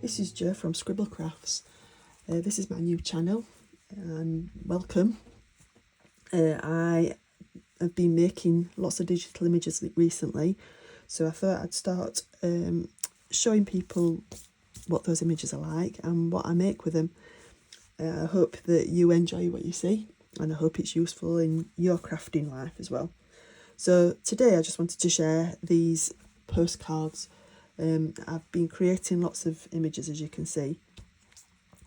This is Jo from Scribblecrafts. This is my new channel and welcome. I have been making lots of digital images recently, so I thought I'd start showing people what those images are like and what I make with them. I hope that you enjoy what you see, and I hope it's useful in your crafting life as well. So today I just wanted to share these postcards. I've been creating lots of images, as you can see,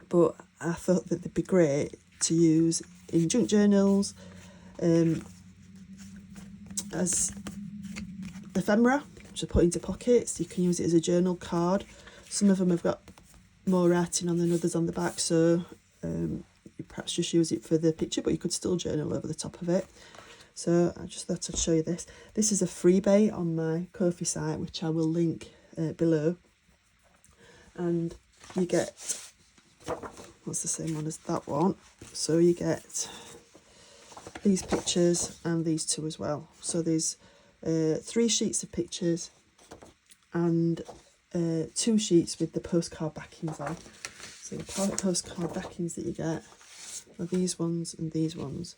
but I thought that they'd be great to use in junk journals, as ephemera to put into pockets. You can use it as a journal card. Some of them have got more writing on than others on the back, so you perhaps just use it for the picture, but you could still journal over the top of it. So I just thought I'd show you this. This is a freebie on my Ko-fi site, which I will link below. And you get, what's the same one as that one? So you get these pictures and these two as well. So there's 3 sheets of pictures and 2 sheets with the postcard backings on. So the postcard backings that you get are these ones and these ones.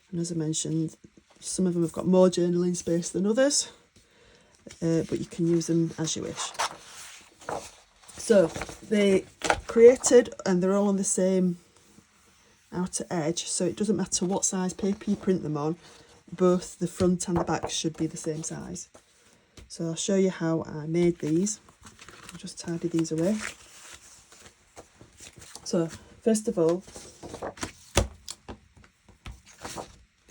And as I mentioned, some of them have got more journaling space than others, but you can use them as you wish. So they created, and they're all on the same outer edge, so it doesn't matter what size paper you print them on, both the front and the back should be the same size. So I'll show you how I made these. I'll just tidy these away. So first of all,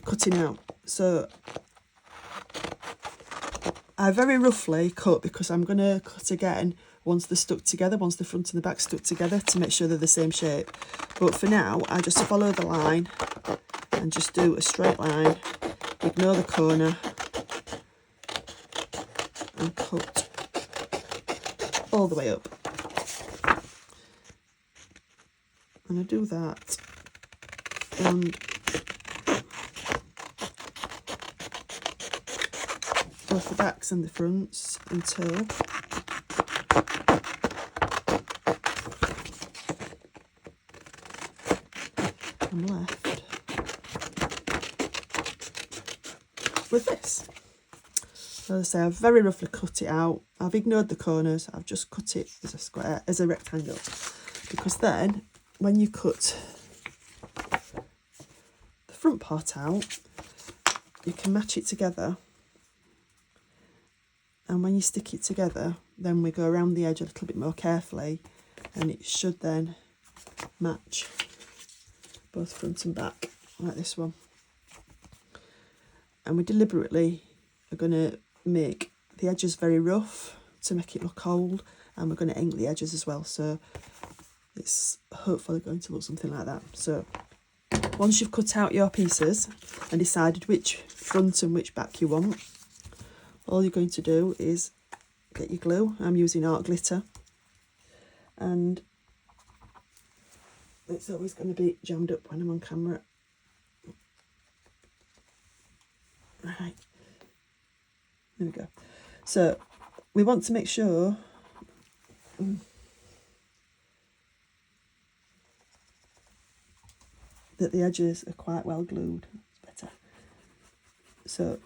cutting out. So I very roughly cut, because I'm going to cut again once they're stuck together, once the front and the back stuck together, to make sure they're the same shape. But for now, I just follow the line and just do a straight line, ignore the corner, and cut all the way up. And I do that, and both the backs and the fronts until I'm left with this. So as I say, I've very roughly cut it out. I've ignored the corners. I've just cut it as a square, as a rectangle, because then when you cut the front part out, you can match it together. And when you stick it together, then we go around the edge a little bit more carefully, and it should then match both front and back, like this one. And we deliberately are going to make the edges very rough to make it look old, and we're going to ink the edges as well, so it's hopefully going to look something like that. So once you've cut out your pieces and decided which front and which back you want, all you're going to do is get your glue. I'm using art glitter, and it's always going to be jammed up when I'm on camera. Right, there we go. So we want to make sure that the edges are quite well glued. It's better. So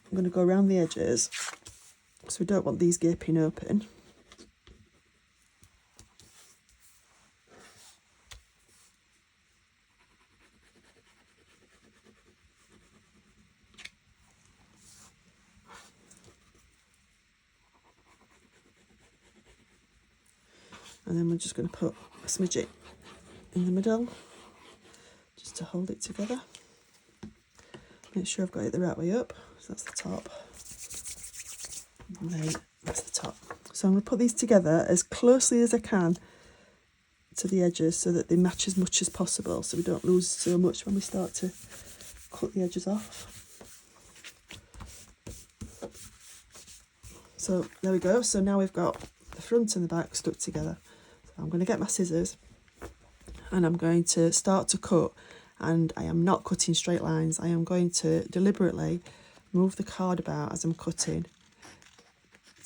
I'm going to go around the edges, so we don't want these gaping open. And then we're just going to put a smidget in the middle, just to hold it together. Make sure I've got it the right way up. So that's the top, and then that's the top. So I'm going to put these together as closely as I can to the edges, so that they match as much as possible, so we don't lose so much when we start to cut the edges off. So there we go. So now we've got the front and the back stuck together. So I'm going to get my scissors, and I'm going to start to cut, and I am not cutting straight lines. I am going to deliberately move the card about as I'm cutting,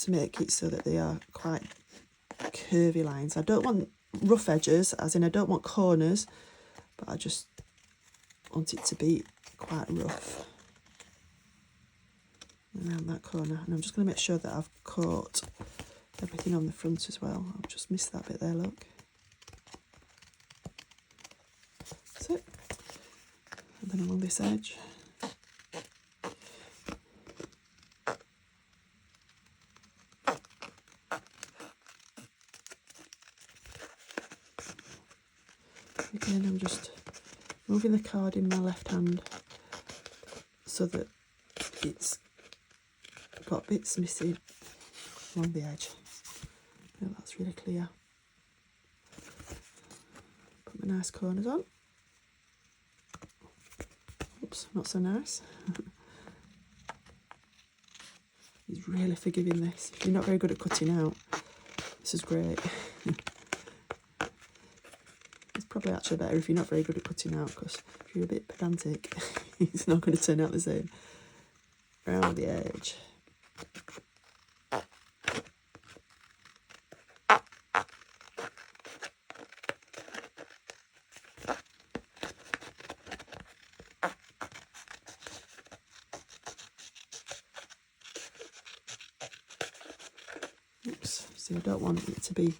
to make it so that they are quite curvy lines. I don't want rough edges, as in I don't want corners, but I just want it to be quite rough around that corner. And I'm just going to make sure that I've caught everything on the front as well. I've just missed that bit there, look. That's it. And then along this edge. Again, I'm just moving the card in my left hand so that it's got bits missing along the edge. Now that's really clear. Put my nice corners on. Oops, not so nice. He's really forgiving this. If you're not very good at cutting out, this is great. It's probably actually better if you're not very good at cutting out, because if you're a bit pedantic, it's not going to turn out the same. Around the edge. Oops, see, I don't want it to be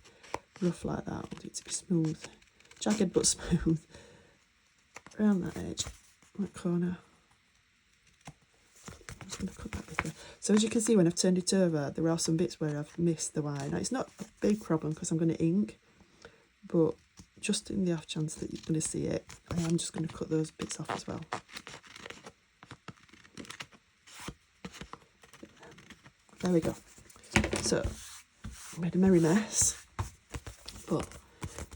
rough like that. I want it to be smooth. Jagged but smooth. Around that edge, that corner. I'm just going to cut that bit there. So as you can see, when I've turned it over, there are some bits where I've missed the wire. Now, it's not a big problem because I'm going to ink, but just in the off chance that you're going to see it, I am just going to cut those bits off as well. There we go. So, I made a merry mess, but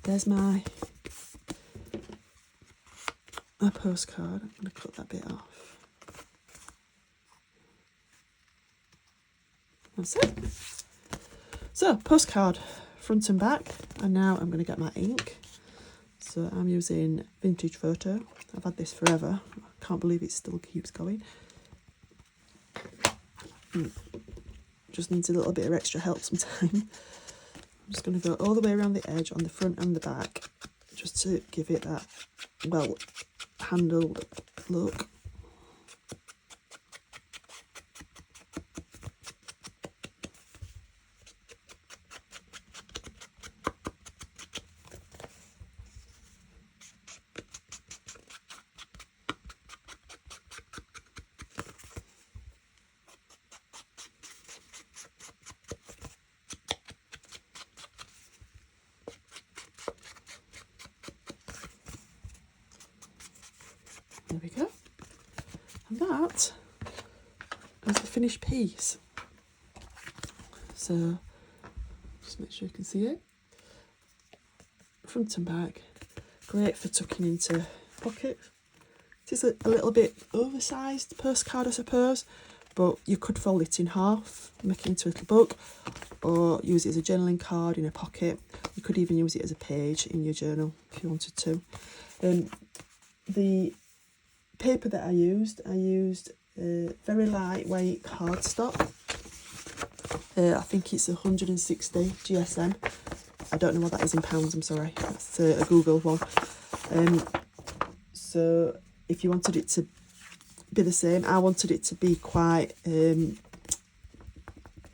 there's my postcard. I'm going to cut that bit off. That's it. So, postcard, front and back, and now I'm going to get my ink. So I'm using Vintage Photo. I've had this forever. I can't believe it still keeps going. Just needs a little bit of extra help sometime. I'm just going to go all the way around the edge on the front and the back, just to give it that well handled look. There we go. And that is the finished piece. So just make sure you can see it. Front and back. Great for tucking into pockets. It is a little bit oversized postcard, I suppose, but you could fold it in half, make it into a little book, or use it as a journaling card in a pocket. You could even use it as a page in your journal if you wanted to. The paper that I used very lightweight cardstock. I think it's 160 GSM. I don't know what that is in pounds, I'm sorry. That's a Google one. So if you wanted it to be the same, I wanted it to be quite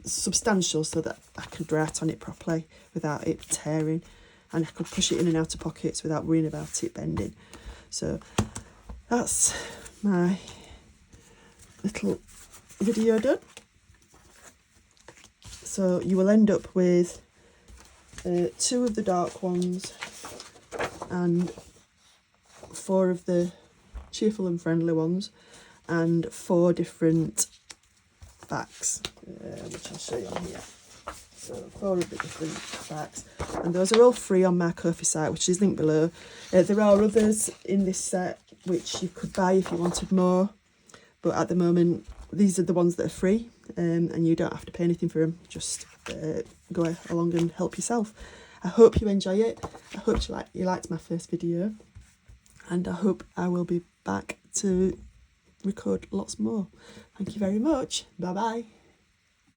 substantial so that I could write on it properly without it tearing, and I could push it in and out of pockets without worrying about it bending. So that's my little video done. So you will end up with 2 of the dark ones and 4 of the cheerful and friendly ones, and 4 different backs, which I'll show you on here. So 4 of the different backs, and those are all free on my Ko-fi site, which is linked below. There are others in this set which you could buy if you wanted more, but at the moment these are the ones that are free, and you don't have to pay anything for them. Just go along and help yourself. I hope you enjoy it. I hope you liked my first video, and I hope I will be back to record lots more. Thank you very much. Bye bye.